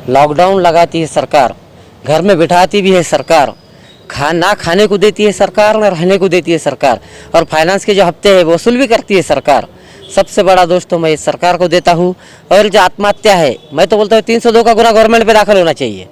Lockdown लगाती है सरकार, घर में बिठाती भी है सरकार, ना खाने को देती है सरकार, ना रहने को देती है सरकार, और फाइनेंस के जो हफ्ते हैं वसूल भी करती है सरकार। सबसे बड़ा दोष तो मैं इस सरकार को देता हूँ। और जो आत्महत्या है, मैं तो बोलता हूँ 302 का गुना गवर्नमेंट पे दाखिल होना चाहिए,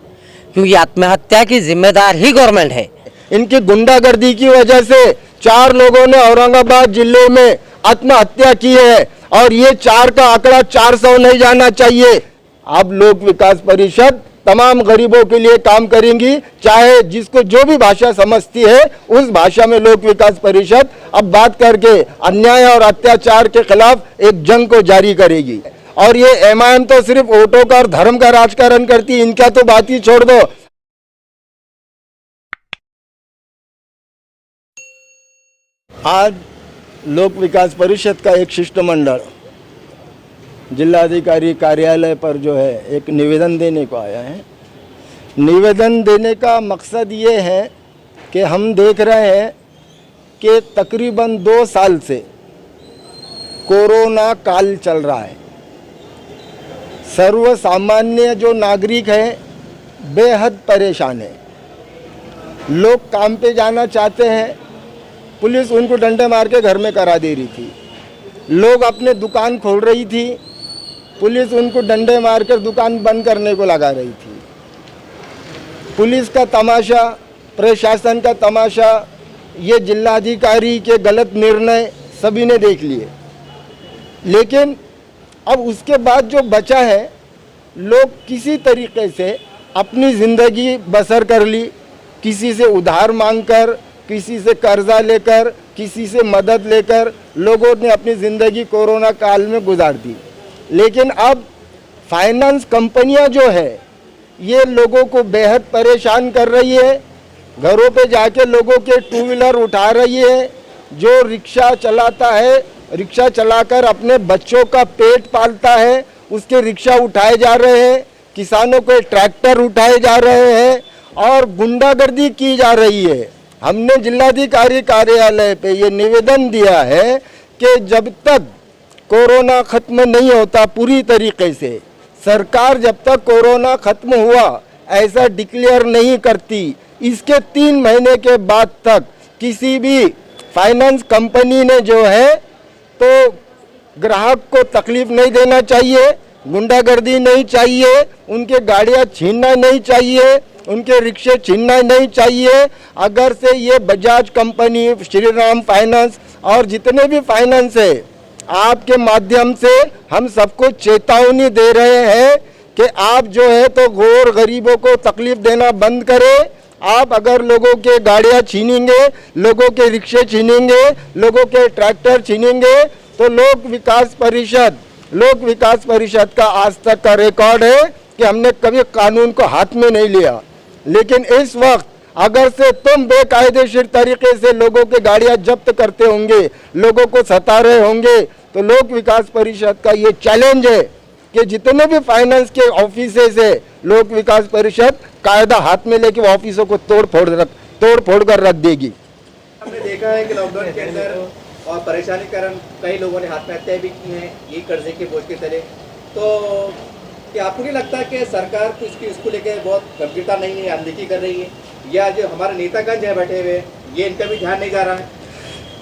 क्योंकि आत्महत्या की जिम्मेदार ही गवर्नमेंट है। इनकी गुंडागर्दी की वजह से 4 लोगों ने औरंगाबाद जिले में आत्महत्या की है, और ये 4 का आंकड़ा 400 नहीं जाना चाहिए। अब लोक विकास परिषद तमाम गरीबों के लिए काम करेंगी, चाहे जिसको जो भी भाषा समझती है उस भाषा में लोक विकास परिषद अब बात करके अन्याय और अत्याचार के खिलाफ एक जंग को जारी करेगी। और ये एमआईएम तो सिर्फ वोटों का और धर्म का राजकारण करती है, इनका तो बात ही छोड़ दो। आज लोक विकास परिषद का एक शिष्टमंडल जिलाधिकारी कार्यालय पर जो है एक निवेदन देने को आया है। निवेदन देने का मकसद ये है कि हम देख रहे हैं कि तकरीबन 2 साल से कोरोना काल चल रहा है। सर्व सामान्य जो नागरिक है बेहद परेशान है। लोग काम पे जाना चाहते हैं, पुलिस उनको डंडे मार के घर में करा दे रही थी। लोग अपने दुकान खोल रही थी, पुलिस उनको डंडे मारकर दुकान बंद करने को लगा रही थी। पुलिस का तमाशा, प्रशासन का तमाशा, ये जिलाधिकारी के गलत निर्णय सभी ने देख लिए। लेकिन अब उसके बाद जो बचा है, लोग किसी तरीके से अपनी ज़िंदगी बसर कर ली, किसी से उधार मांगकर, किसी से कर्जा लेकर, किसी से मदद लेकर लोगों ने अपनी ज़िंदगी कोरोना काल में गुजार दी। लेकिन अब फाइनेंस कंपनियां जो है ये लोगों को बेहद परेशान कर रही है। घरों पे जाके लोगों के 2 व्हीलर उठा रही है। जो रिक्शा चलाता है, रिक्शा चलाकर अपने बच्चों का पेट पालता है, उसके रिक्शा उठाए जा रहे हैं। किसानों के ट्रैक्टर उठाए जा रहे हैं और गुंडागर्दी की जा रही है। हमने जिलाधिकारी कार्यालय पे ये निवेदन दिया है कि जब तक कोरोना खत्म नहीं होता पूरी तरीके से, सरकार जब तक कोरोना खत्म हुआ ऐसा डिक्लेयर नहीं करती, इसके 3 महीने के बाद तक किसी भी फाइनेंस कंपनी ने जो है तो ग्राहक को तकलीफ नहीं देना चाहिए, गुंडागर्दी नहीं चाहिए, उनके गाड़ियां छीनना नहीं चाहिए, उनके रिक्शे छीनना नहीं चाहिए। अगर से ये बजाज कंपनी, श्रीराम फाइनेंस और जितने भी फाइनेंस है, आपके माध्यम से हम सबको चेतावनी दे रहे हैं कि आप जो है तो गौर गरीबों को तकलीफ देना बंद करें। आप अगर लोगों के गाड़ियां छीनेंगे, लोगों के रिक्शे छीनेंगे, लोगों के ट्रैक्टर छीनेंगे, तो लोक विकास परिषद का आज तक का रिकॉर्ड है कि हमने कभी कानून को हाथ में नहीं लिया। लेकिन इस वक्त अगर से तुम बेकायदेशीर तरीके से लोगों के गाड़ियां जब्त करते होंगे, लोगों को सता रहे होंगे, तो लोक विकास परिषद का ये चैलेंज है कि जितने भी फाइनेंस के ऑफिसेज है, लोक विकास परिषद कायदा हाथ में लेके ऑफिसों को तोड़ फोड़ कर रख देगी। हमने देखा है कि लॉकडाउन के अंदर और परेशानी के कारण कई लोगों ने आत्महत्या भी की हैं, ये कर्जे के बोझ के तले। तो क्या आपको नहीं लगता कि सरकार इसको लेकर बहुत गंभीरता नहीं है, अनदेखी कर रही है, या जो हमारे नेतागण है बैठे हुए ये इनका भी ध्यान नहीं जा रहा है?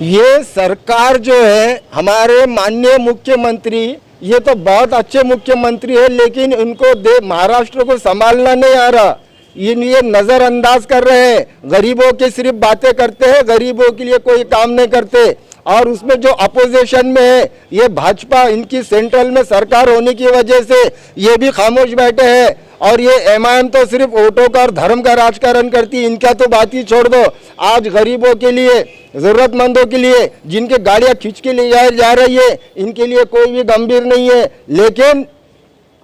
ये सरकार जो है, हमारे माननीय मुख्यमंत्री ये तो बहुत अच्छे मुख्यमंत्री है, लेकिन इनको महाराष्ट्र को संभालना नहीं आ रहा। ये नज़रअंदाज कर रहे हैं, गरीबों की सिर्फ बातें करते हैं, गरीबों के लिए कोई काम नहीं करते। और उसमें जो अपोजिशन में है ये भाजपा, इनकी सेंट्रल में सरकार होने की वजह से ये भी खामोश बैठे हैं। और ये एमआईएम तो सिर्फ वोटों का और धर्म का राजकारण करती है, इनका तो बात ही छोड़ दो। आज गरीबों के लिए, ज़रूरतमंदों के लिए, जिनके गाड़ियां खींच के ले जा रही है, इनके लिए कोई भी गंभीर नहीं है। लेकिन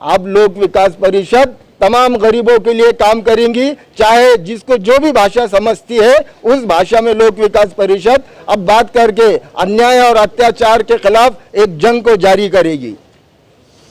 अब लोक विकास परिषद तमाम गरीबों के लिए काम करेंगी, चाहे जिसको जो भी भाषा समझती है उस भाषा में लोक विकास परिषद अब बात करके अन्याय और अत्याचार के खिलाफ एक जंग को जारी करेगी।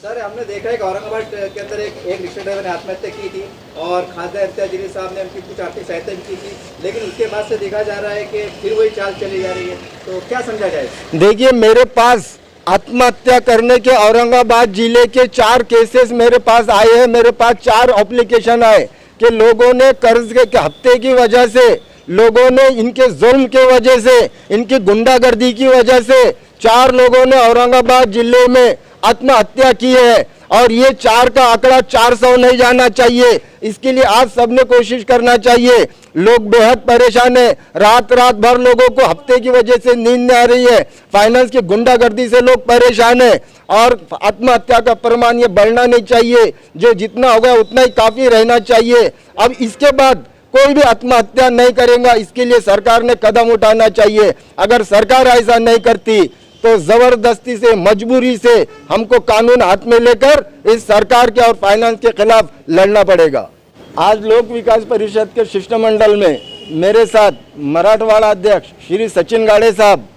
सर, हमने देखा है कि औरंगाबाद के अंदर एक रिक्शा ड्राइवर ने आत्महत्या की थी और खाद्य इत्यादि साहब ने उनकी कुछ आर्थिक सहायता भी की थी, लेकिन उसके बाद से देखा जा रहा है कि फिर वही चाल चली जा रही है। तो क्या समझा जाए? देखिए, मेरे पास आत्महत्या करने के औरंगाबाद जिले के 4 केसेस मेरे पास आए हैं। मेरे पास 4 एप्लीकेशन आए कि लोगों ने कर्ज के हफ्ते की वजह से, लोगों ने इनके जुल्म के वजह से, इनकी गुंडागर्दी की वजह से 4 लोगों ने औरंगाबाद जिले में आत्महत्या की है। और ये 4 का आंकड़ा 400 नहीं जाना चाहिए। इसके लिए आज सबने कोशिश करना चाहिए। लोग बेहद परेशान है, रात रात भर लोगों को हफ्ते की वजह से नींद नहीं आ रही है। फाइनेंस की गुंडागर्दी से लोग परेशान है और आत्महत्या का प्रमाण ये बढ़ना नहीं चाहिए। जो जितना होगा उतना ही काफ़ी रहना चाहिए। अब इसके बाद कोई भी आत्महत्या नहीं करेगा, इसके लिए सरकार ने कदम उठाना चाहिए। अगर सरकार ऐसा नहीं करती तो जबरदस्ती से, मजबूरी से हमको कानून हाथ में लेकर इस सरकार के और फाइनेंस के खिलाफ लड़ना पड़ेगा। आज लोक विकास परिषद के शिष्टमंडल में मेरे साथ मराठवाड़ा अध्यक्ष श्री सचिन गाड़े साहब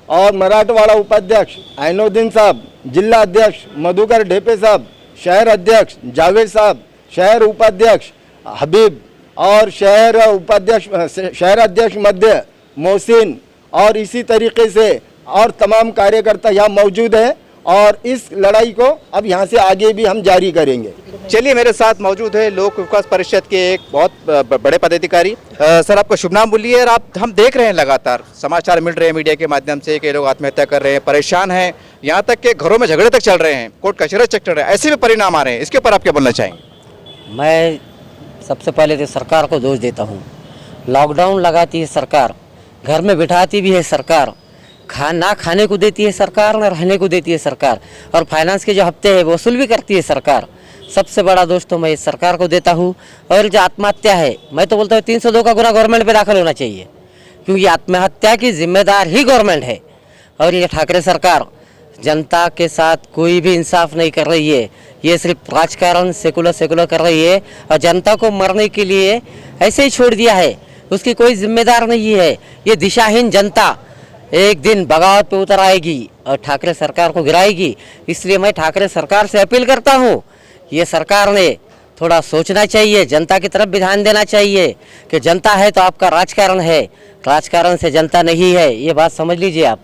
और मराठवाड़ा उपाध्यक्ष ऐनुद्दीन साहब, जिला अध्यक्ष मधुकर ढेपे साहब, शहर अध्यक्ष जावेद साहब, शहर उपाध्यक्ष हबीब और शहर अध्यक्ष मध्य मोहसिन और इसी तरीके से और तमाम कार्यकर्ता यहाँ मौजूद हैं और इस लड़ाई को अब यहाँ से आगे भी हम जारी करेंगे। चलिए, मेरे साथ मौजूद है लोक विकास परिषद के एक बहुत बड़े पदाधिकारी। सर, आपका शुभ नाम बोलिए। और हम देख रहे हैं लगातार समाचार मिल रहे हैं मीडिया के माध्यम से कि लोग आत्महत्या कर रहे हैं, परेशान हैं, यहाँ तक कि घरों में झगड़े तक चल रहे हैं, कोर्ट कचहरी तक चल रहे हैं, ऐसे भी परिणाम आ रहे हैं। इसके ऊपर आप क्या बोलना चाहेंगे? मैं सबसे पहले तो सरकार को दोष देता हूँ। लॉकडाउन लगाती है सरकार, घर में बिठाती भी है सरकार, ना खाने को देती है सरकार, ना रहने को देती है सरकार, और फाइनेंस के जो हफ्ते हैं वसूल भी करती है सरकार। सबसे बड़ा दोष तो मैं इस सरकार को देता हूँ। और जो आत्महत्या है, मैं तो बोलता हूँ 302 का गुना गवर्नमेंट पे दाखिल होना चाहिए, क्योंकि आत्महत्या की जिम्मेदार ही गवर्नमेंट है। और ये ठाकरे सरकार जनता के साथ कोई भी इंसाफ नहीं कर रही है। ये सिर्फ राजकारण सेकुलर कर रही है और जनता को मरने के लिए ऐसे ही छोड़ दिया है। उसकी कोई जिम्मेदार नहीं है। ये दिशाहीन जनता एक दिन बगावत पे उतर आएगी और ठाकरे सरकार को गिराएगी। इसलिए मैं ठाकरे सरकार से अपील करता हूँ, ये सरकार ने थोड़ा सोचना चाहिए, जनता की तरफ भी ध्यान देना चाहिए कि जनता है तो आपका राजकारण है, राजकारण से जनता नहीं है। ये बात समझ लीजिए आप।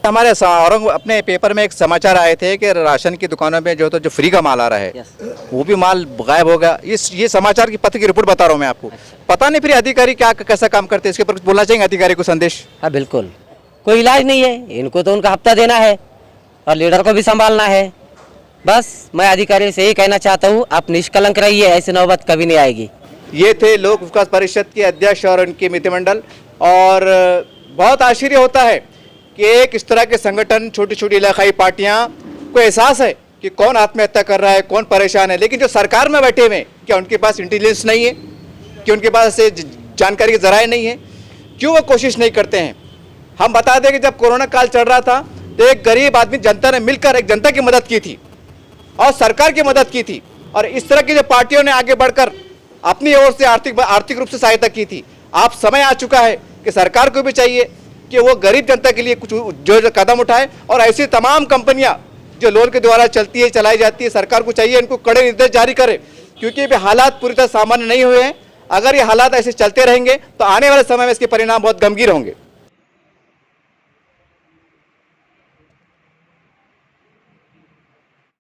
हमारे अपने पेपर में एक समाचार आए थे कि राशन की दुकानों में जो फ्री का माल आ रहा है, वो भी माल गायब हो गया। ये समाचार की पत्र की रिपोर्ट बता रहा हूँ मैं आपको। पता नहीं फिर अधिकारी क्या कैसा काम करते हैं, इसके ऊपर कुछ बोलना चाहेंगे अधिकारी को संदेश? हाँ बिल्कुल, कोई इलाज नहीं है, इनको तो उनका हफ्ता देना है और लीडर को भी संभालना है। बस मैं अधिकारी से यही कहना चाहता हूँ, आप निष्कलंक रहिए, ऐसी नौबत कभी नहीं आएगी। ये थे लोक विकास परिषद के अध्यक्ष और उनके मित्रमंडल। और बहुत आश्चर्य होता है कि एक इस तरह के संगठन, छोटी छोटी इलाकाई पार्टियां को एहसास है कि कौन आत्महत्या कर रहा है, कौन परेशान है, लेकिन जो सरकार में बैठे हुए क्या उनके पास इंटेलिजेंस नहीं है, कि उनके पास ऐसे जानकारी के जराए नहीं है, क्यों वो कोशिश नहीं करते हैं? हम बता दें कि जब कोरोना काल चल रहा था तो एक गरीब आदमी, जनता ने मिलकर एक जनता की मदद की थी और सरकार की मदद की थी। और इस तरह की जो पार्टियों ने आगे बढ़कर अपनी ओर से आर्थिक रूप से सहायता की थी। आप समय आ चुका है कि सरकार को भी चाहिए कि वो गरीब जनता के लिए कुछ जो कदम उठाए। और ऐसी तमाम कंपनियां जो लोन के द्वारा चलती है, चलाई जाती है, सरकार को चाहिए इनको कड़े निर्देश जारी करे, क्योंकि अभी हालात पूरी तरह सामान्य नहीं हुए हैं। अगर ये हालात ऐसे चलते रहेंगे तो आने वाले समय में इसके परिणाम बहुत गंभीर होंगे।